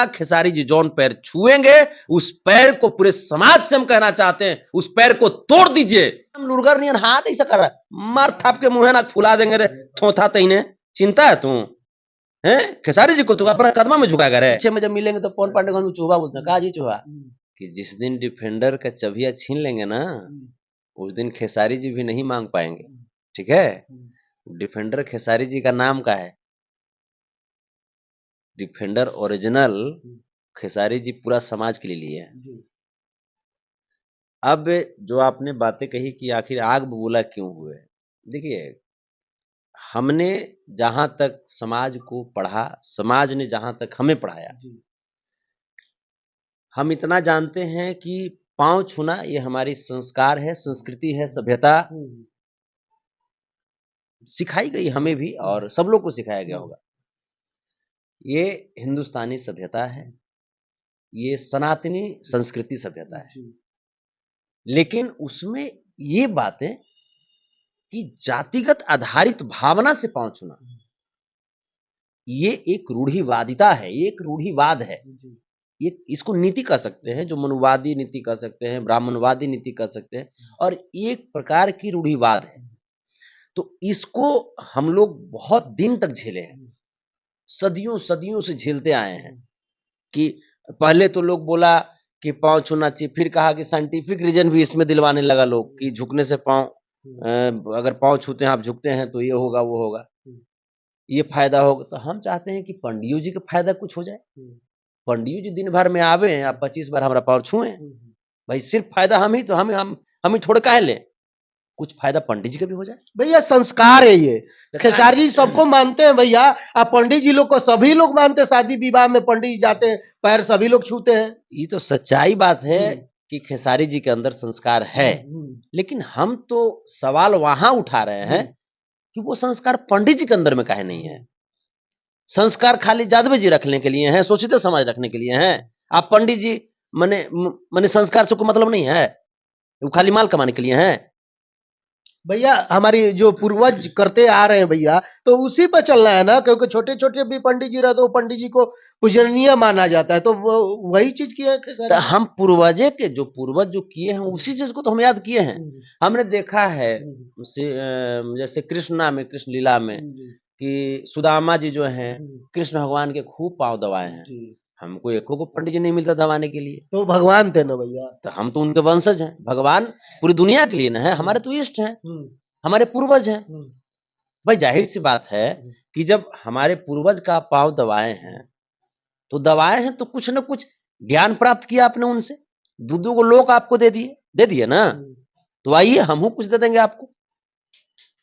खेसारी जी जौन पैर छुएंगे उस पैर को पूरे समाज से हम कहना चाहते हैं, उस पैर को तोड़ दीजिए। हम लुरगर नहीं हाथ ऐसा कर रहा है, मार थाप के मुंह ना फुला देंगे रे थोथा तईने। चिंता है तू है खेसारी जी को तू अपना कदमा में झुका कर अच्छे में जब मिलेंगे तो पवन पांडे को चूहा बोलते हैं, कहा जी चूहा कि जिस दिन डिफेंडर का चबिया छीन लेंगे ना उस दिन खेसारी जी भी नहीं मांग पाएंगे। ठीक है, डिफेंडर खेसारी जी का नाम का है, डिफेंडर ओरिजिनल खेसारी जी पूरा समाज के लिए लिए हैं। अब जो आपने बातें कही कि आखिर आग बबूला क्यों हुए, देखिए हमने जहां तक समाज को पढ़ा, समाज ने जहां तक हमें पढ़ाया, हम इतना जानते हैं कि पांव छूना ये हमारी संस्कार है, संस्कृति है, सभ्यता सिखाई गई हमें भी और सब लोग को सिखाया गया होगा। ये हिंदुस्तानी सभ्यता है, ये सनातनी संस्कृति सभ्यता है, लेकिन उसमें ये बातें कि जातिगत आधारित भावना से पांव छूना ये एक रूढ़िवादिता है, ये एक रूढ़िवाद है। ये इसको नीति कह सकते हैं, जो मनुवादी नीति कह सकते हैं, ब्राह्मणवादी नीति कह सकते हैं, और एक प्रकार की रूढ़िवाद है। तो इसको हम लोग बहुत दिन तक झेले हैं, सदियों सदियों से झेलते आए हैं कि पहले तो लोग बोला कि पांव छूना चाहिए, फिर कहा कि साइंटिफिक रीजन भी इसमें दिलवाने लगा लोग कि झुकने से पांव, अगर पांव छूते हैं आप झुकते हैं तो ये होगा वो होगा, ये फायदा होगा। तो हम चाहते हैं कि पंडियों जी का फायदा कुछ हो जाए, पंडियों जी दिन भर में आवे आप 25 बार हमारा पांव छुए, भाई सिर्फ फायदा हम ही तो हम ही थोड़े काहे ले, कुछ फायदा पंडित जी का भी हो जाए। भैया संस्कार है ये, खेसारी जी सबको मानते हैं भैया, आप पंडित जी लोग को सभी लोग मानते हैं, शादी विवाह में पंडित जी जाते हैं, पैर सभी लोग छूते हैं। ये तो सच्चाई बात है कि खेसारी जी के अंदर संस्कार है, लेकिन हम तो सवाल वहां उठा रहे हैं कि वो संस्कार पंडित जी के अंदर में काहे नहीं है। संस्कार खाली जादव जी रखने के लिए हैं, शोषित समाज रखने के लिए हैं। आप पंडित जी मने संस्कार से कोई मतलब नहीं है, वो खाली माल कमाने के लिए हैं। भैया हमारी जो पूर्वज करते आ रहे हैं भैया, तो उसी पर चलना है ना, क्योंकि छोटे छोटे भी पंडित जी रहते, पंडित जी को पूजनीय माना जाता है, तो वही चीज किया है खेसारी। तो हम पूर्वजे के जो पूर्वज जो किए हैं उसी चीज को तो हम याद किए हैं। हमने देखा है जैसे कृष्णा में, कृष्ण लीला में कि सुदामा जी जो हैं कृष्ण भगवान के खूब पांव दबाए हैं, हमको एको को पंडित जी नहीं मिलता दबाने के लिए। तो भगवान थे ना भैया, तो हम तो उनके वंशज हैं, भगवान पूरी दुनिया के लिए ना है, हमारे तो इष्ट हैं, हमारे पूर्वज हैं। भाई जाहिर सी बात है कि जब हमारे पूर्वज का पांव दबाए हैं तो दबाए हैं तो कुछ ना कुछ ज्ञान प्राप्त किया आपने उनसे, दूधों को लोग आपको दे दिए ना, तो आइए हम कुछ दे देंगे आपको,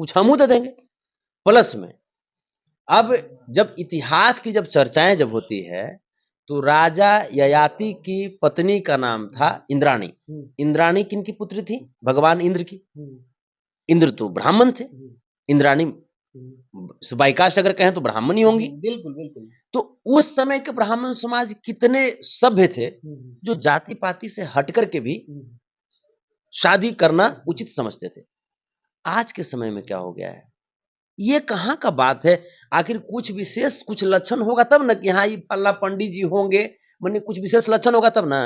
कुछ हम दे देंगे। प्लस में अब जब इतिहास की जब चर्चाएं जब होती है तो राजा ययाति की पत्नी का नाम था इंद्राणी। इंद्राणी किनकी पुत्री थी? भगवान इंद्र की। इंद्र तो ब्राह्मण थे, इंद्राणी बाइकास्ट अगर कहें तो ब्राह्मण ही होंगी। बिल्कुल बिल्कुल। तो उस समय के ब्राह्मण समाज कितने सभ्य थे जो जाति पाति से हटकर के भी शादी करना उचित समझते थे। आज के समय में क्या हो गया है, ये कहाँ का बात है? आखिर कुछ विशेष कुछ लक्षण होगा तब ना कि हाँ ये पल्ला पंडित जी होंगे, मैंने कुछ विशेष लक्षण होगा तब ना।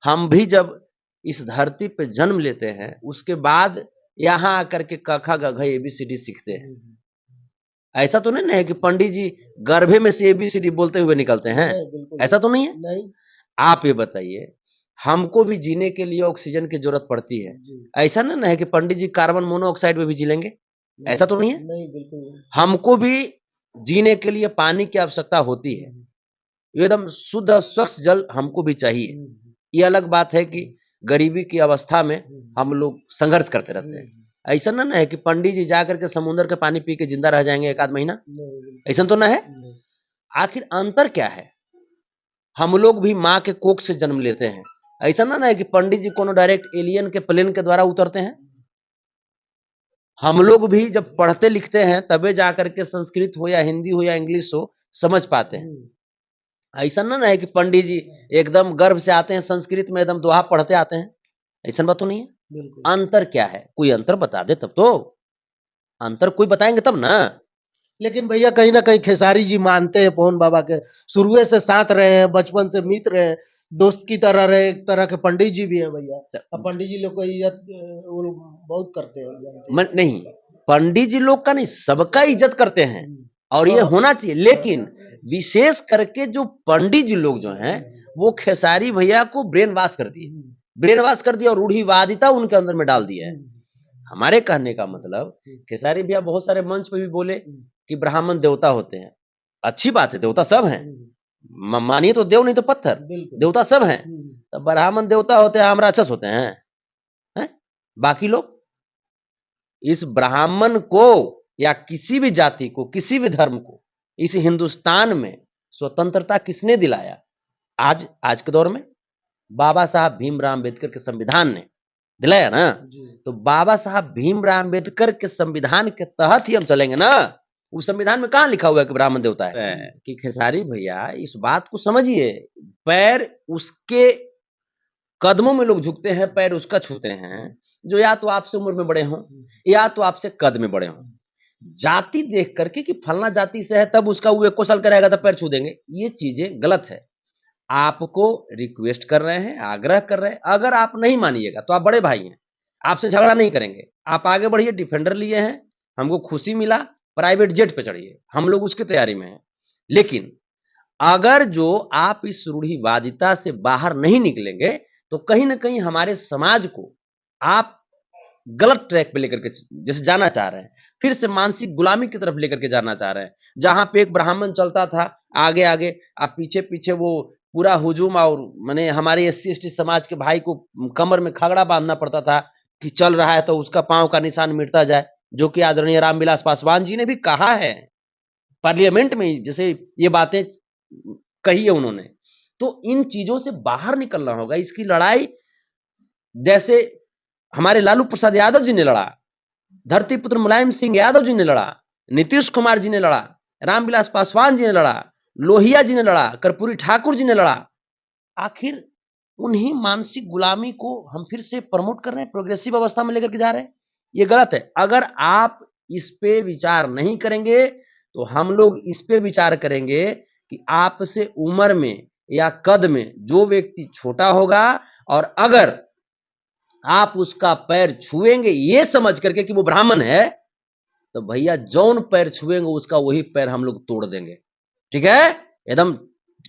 हम भी जब इस धरती पे जन्म लेते हैं उसके बाद यहाँ आकर के क ख ग घ ABCD सीखते हैं। ऐसा तो नहीं है कि पंडित जी गर्भे में से ABCD बोलते हुए निकलते हैं, ऐसा तो नहीं है। नहीं। आप ये बताइए, हमको भी जीने के लिए ऑक्सीजन की जरूरत पड़ती है, ऐसा ना है कि पंडित जी कार्बन मोनोऑक्साइड में भी जी लेंगे, ऐसा तो नहीं है। नहीं बिल्कुल। हमको भी जीने के लिए पानी की आवश्यकता होती है, एकदम शुद्ध स्वच्छ जल हमको भी चाहिए। ये अलग बात है कि गरीबी की अवस्था में हम लोग संघर्ष करते रहते हैं। ऐसा ना है कि पंडित जी जाकर के समुद्र के पानी पी के जिंदा रह जाएंगे एक आध महीना, ऐसा तो ना है। आखिर अंतर क्या है? हम लोग भी माँ के कोख से जन्म लेते हैं, ऐसा ना है कि पंडित जी कोनो डायरेक्ट एलियन के प्लेन के द्वारा उतरते हैं। हम लोग भी जब पढ़ते लिखते हैं तबे जाकर के संस्कृत हो या हिंदी हो या इंग्लिश हो समझ पाते हैं। ऐसा ना है कि पंडित जी एकदम गर्भ से आते हैं संस्कृत में एकदम दोहा पढ़ते आते हैं, ऐसा बात तो नहीं है। अंतर क्या है? कोई अंतर बता दे तब तो, अंतर कोई बताएंगे तब ना। लेकिन भैया कहीं ना कहीं खेसारी जी मानते हैं पवन बाबा के, शुरू से साथ रहे हैं, बचपन से मित्र रहे हैं, दोस्त की तरह रहे, एक तरह के पंडित जी भी हैं भैया। अब पंडित जी लोग को इज्जत वो लोग बहुत करते हैं, जानते हैं। नहीं, पंडित जी लोग का नहीं, सबका इज्जत करते हैं और ये हाँ। होना चाहिए, लेकिन विशेष करके जो पंडित जी लोग जो हैं वो खेसारी भैया को ब्रेन वॉश कर दिए, ब्रेन वॉश कर दिया और रूढ़िवादिता उनके अंदर में डाल दिया है। हमारे कहने का मतलब, खेसारी भैया बहुत सारे मंच पे भी बोले कि ब्राह्मण देवता होते हैं, अच्छी बात है, देवता सब हैं, मानिए तो देव नहीं तो पत्थर, बिल्कुल। देवता सब हैं, तो ब्राह्मण देवता होते हैं, हम राक्षस होते हैं, हैं? बाकी लोग इस ब्राह्मण को या किसी भी जाति को, किसी भी धर्म को इस हिंदुस्तान में स्वतंत्रता किसने दिलाया? आज के दौर में बाबा साहब भीमराव अंबेडकर के संविधान ने दिलाया ना। तो बाबा साहब भीमराव अंबेडकर के संविधान के तहत ही हम चलेंगे ना। उस संविधान में कहां लिखा हुआ है कि ब्राह्मण देवता है? कि खेसारी भैया इस बात को समझिए, पैर उसके कदमों में लोग झुकते हैं, पैर उसका छूते हैं जो या तो आपसे उम्र में बड़े हों या तो आपसे कद में बड़े हों। जाति देख करके कि फलना जाति से है तब उसका वो 1 साल करेगा तब पैर छू देंगे, ये चीजें गलत है। आपको रिक्वेस्ट कर रहे हैं, आग्रह कर रहे हैं, अगर आप नहीं मानिएगा तो आप बड़े भाई हैं, आपसे झगड़ा नहीं करेंगे, आप आगे बढ़िए, डिफेंडर लिए हैं, हमको खुशी मिला, प्राइवेट जेट पे चढ़िए, हम लोग उसकी तैयारी में हैं। लेकिन अगर जो आप इस रूढ़िवादिता से बाहर नहीं निकलेंगे तो कहीं ना कहीं हमारे समाज को आप गलत ट्रैक पे लेकर के जैसे जाना चाह रहे हैं, फिर से मानसिक गुलामी की तरफ लेकर के जाना चाह रहे हैं। जहां पे एक ब्राह्मण चलता था आगे आगे, आप पीछे पीछे वो पूरा हुजूम, और माने हमारे SC ST समाज के भाई को कमर में खगड़ा बांधना पड़ता था कि चल रहा है तो उसका पांव का निशान मिटता जाए, जो कि आदरणीय रामविलास पासवान जी ने भी कहा है पार्लियामेंट में, जैसे ये बातें कही है उन्होंने। तो इन चीजों से बाहर निकलना होगा। इसकी लड़ाई जैसे हमारे लालू प्रसाद यादव जी ने लड़ा, धरती पुत्र मुलायम सिंह यादव जी ने लड़ा, नीतीश कुमार जी ने लड़ा, रामविलास पासवान जी ने लड़ा, लोहिया जी ने लड़ा, कर्पूरी ठाकुर जी ने लड़ा, आखिर उन्हीं मानसिक गुलामी को हम फिर से प्रमोट कर रहे हैं, प्रोग्रेसिव अवस्था में लेकर के जा रहे हैं। ये गलत है। अगर आप इस पे विचार नहीं करेंगे तो हम लोग इस पे विचार करेंगे कि आपसे उम्र में या कद में जो व्यक्ति छोटा होगा और अगर आप उसका पैर छुएंगे ये समझ करके कि वो ब्राह्मण है, तो भैया जौन पैर छुएंगे उसका वही पैर हम लोग तोड़ देंगे। ठीक है? एकदम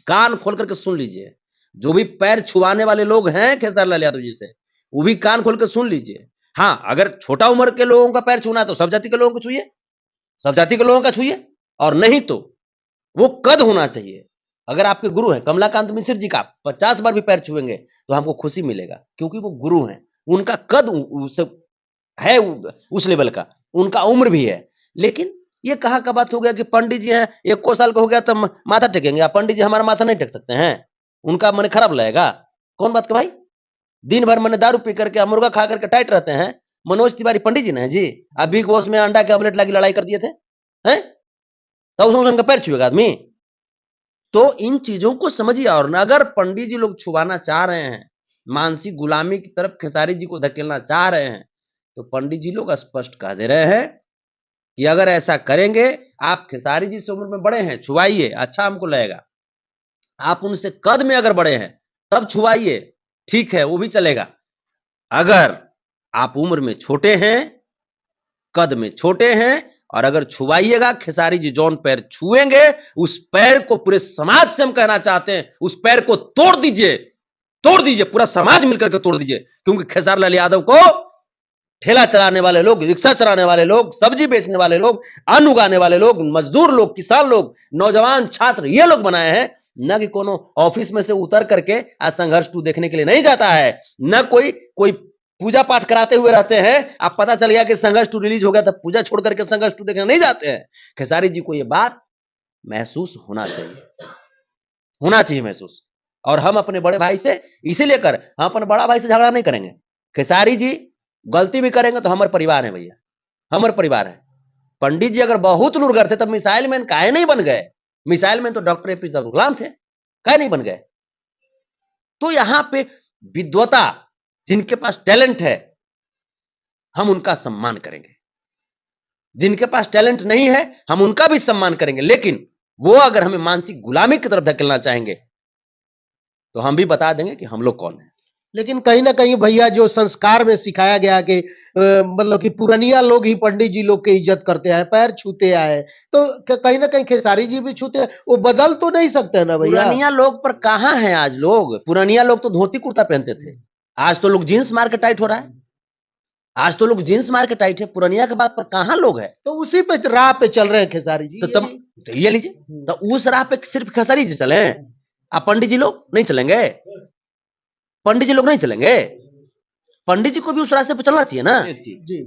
कान खोल करके सुन लीजिए। जो भी पैर छुआने वाले लोग हैं खेसारी लाल यादव जी से, वो भी कान खोल कर सुन लीजिए। हाँ, अगर छोटा उम्र के लोगों का पैर छूना है तो सब जाति के लोगों को छूइए, सब जाति के लोगों का छूइए, और नहीं तो वो कद होना चाहिए। अगर आपके गुरु हैं कमलाकांत मिश्र जी का 50 बार भी पैर छुएंगे तो हमको खुशी मिलेगा, क्योंकि वो गुरु हैं, उनका कद उस है उस लेवल का, उनका उम्र भी है। लेकिन ये कहाँ का बात हो गया कि पंडित जी हैं 1 साल का हो गया तो माथा टेकेंगे? आप पंडित जी हमारा माथा नहीं टेक सकते हैं? उनका मन खराब लगेगा? कौन बात का भाई? दिन भर मैंने दारू पी करके मुर्गा खा करके टाइट रहते हैं। मनोज तिवारी पंडित जी ने जी अभी गोश में अंडा के ऑमलेट लगी लड़ाई कर दिए थे, हैं? तब उसमें उनका पैर छुएगा आदमी? तो इन चीजों को समझिए। और अगर पंडित जी लोग छुपाना चाह रहे हैं, मानसिक गुलामी की तरफ खेसारी जी को धकेलना चाह रहे हैं, तो पंडित जी लोग स्पष्ट कह दे रहे हैं कि अगर ऐसा करेंगे, आप खेसारी जी से उम्र में बड़े हैं, छुआइए, अच्छा हमको लगेगा। आप उनसे कद में अगर बड़े हैं तब छुआइए, ठीक है, वो भी चलेगा। अगर आप उम्र में छोटे हैं, कद में छोटे हैं, और अगर छुआइएगा, खेसारी जी जौन पैर छुएंगे उस पैर को पूरे समाज से हम कहना चाहते हैं, उस पैर को तोड़ दीजिए, तोड़ दीजिए, पूरा समाज मिलकर के तोड़ दीजिए। क्योंकि खेसारी लाल यादव को ठेला चलाने वाले लोग, रिक्शा चलाने वाले लोग, सब्जी बेचने वाले लोग, अन्न उगाने वाले लोग, मजदूर लोग, किसान लोग, नौजवान छात्र, ये लोग बनाए हैं। न कि कोनो ऑफिस में से उतर करके आज संघर्ष 2 देखने के लिए नहीं जाता है, न कोई कोई पूजा पाठ कराते हुए रहते हैं। आप पता चल गया कि संघर्ष 2 रिलीज हो गया, तब पूजा छोड़ करके संघर्ष 2 देखने नहीं जाते हैं। खेसारी जी को यह बात महसूस होना चाहिए महसूस। और हम अपने बड़े भाई से इसीलिए कर, हम अपने बड़ा भाई से झगड़ा नहीं करेंगे। खेसारी जी गलती भी करेंगे तो हमारे परिवार है भैया, हमारे परिवार है। पंडित जी अगर बहुत लुरगर थे तब मिसाइल मैन काहे नहीं बन गए? मिसाइल मैन तो डॉक्टर APJ अब्दुल कलाम थे, काहे नहीं बन गए? तो यहां पे विद्वता, जिनके पास टैलेंट है, हम उनका सम्मान करेंगे। जिनके पास टैलेंट नहीं है हम उनका भी सम्मान करेंगे, लेकिन वो अगर हमें मानसिक गुलामी की तरफ धकेलना चाहेंगे तो हम भी बता देंगे कि हम लोग कौन है। लेकिन कहीं ना कहीं भैया जो संस्कार में सिखाया गया कि मतलब कि पुरानिया लोग ही पंडित जी लोग की इज्जत करते हैं, पैर छूते आए, तो कहीं ना कहीं खेसारी जी भी छूते हैं, वो बदल तो नहीं सकते ना भैया। पुरानिया लोग पर कहां हैं आज लोग? पुरानिया लोग तो धोती कुर्ता पहनते थे, आज तो लोग जींस मार के टाइट हो रहा है, आज तो लोग जींस मार के टाइट है। पुरानिया के बात पर कहां लोग है? तो उसी पे राह पे चल रहे हैं खेसारी जी। तो ये लीजिए, तो उस राह पे सिर्फ खेसारी जी चले, आप पंडित जी लोग नहीं चलेंगे? पंडित जी लोग नहीं चलेंगे? पंडित जी को भी उस रास्ते पे चलना चाहिए ना। जी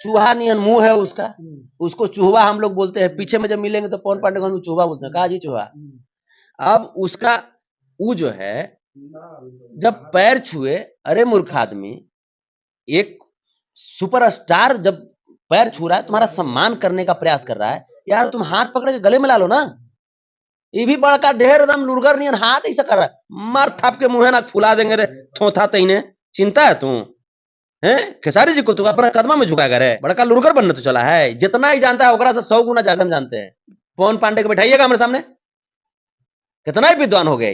चूहा नियन मुंह है उसका, उसको चूहा हम लोग बोलते हैं। पीछे में जब मिलेंगे तो पवन पांडे को हम चूहा बोलते हैं, कहा जी चूहा। अब उसका वो जो है जब पैर छुए, अरे मूर्ख आदमी, एक सुपरस्टार जब पैर छू रहा है, तुम्हारा सम्मान करने का प्रयास कर रहा है, यार तुम हाथ पकड़ के गले में ला लो ना। ये भी बड़का ढेर एकदम लुरगर नियन हाथ ऐसा कर रहा है, मार थाप के मुंह ना फुला देंगे रे थोथा तईने। चिंता है तू है खेसारी जी को? तू अपना कदमा में झुकाएगा रे? बड़का लुरगर बनने तो चला है। जितना ही जानता है ओकरा से 100 गुना ज्यादा हम जानते हैं। पवन पांडे को बैठाइएगा हमारे सामने, कितना ही विद्वान हो गया।